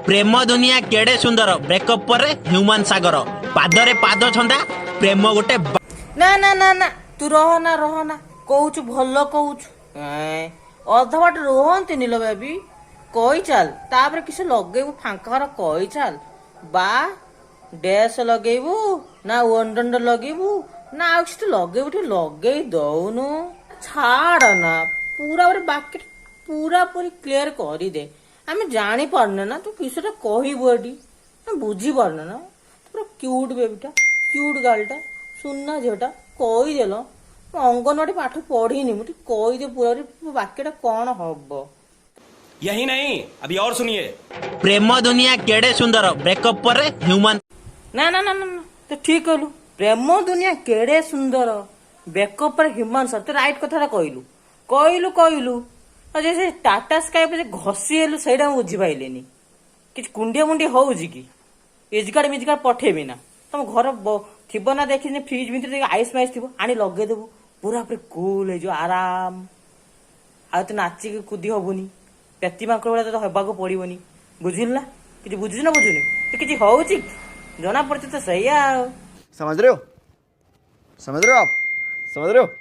प्रेम दुनिया केड़े सुंदर ब्रेकअप पर ह्यूमन सागर पादरे पाद छंदा प्रेम गोटे ना ना ना ना तू रह ना कौच भल कौच अधा बाट रुहंती नील बेबी कही चल तापर किसी लगेबू फांका कही चल बा डैश लगेबू ना वंडंड लगेबू ना आउ किसी लगेबू लगे दौनु छाड़ ना पूरा बाकी पूरा पूरी क्लियर कर दे आम जानी पारने ना तू किसी कहबू एटी बुझी पारने ना पूरा क्यूट बेबीटा क्यूट गालटा सुना झीटा कहीदेल अंगनवाड़ी पाठ पढ़ीनी मुझे कहीदे पूरा बाकीटा कौन हम यही नहीं अभी और सुनिए। प्रेम दुनिया केड़े सुंदर ब्रेकअप पर ह्यूमन ना ना ना ना ना तो ठीक कहलु प्रेम दुनिया केड़े सुंदर ब्रेकअप पर ह्यूमन सर तो राइट कथा कहलु कहलु कहलु और जैसे टाटा स्काई पे घसी हेलु से बुझीपारे कि कुंडिया मुंडिया हो कि एजकार्ड मिजकार्ड पठेबी ना तुम घर थी ना देखी फ्रिज भितर आइस माइस थी आनी लगेदेबू पूरा पूरी कूल हो आराम आ तो नाचिक कूदी हबुनी पेती माकड़ भाई तो हवाक पड़ोनी बुझिल ना कि बुझुच ना बुझुनी तो किसी हो जना पड़े तो सही समझ रहे हो आप समझ रहे हो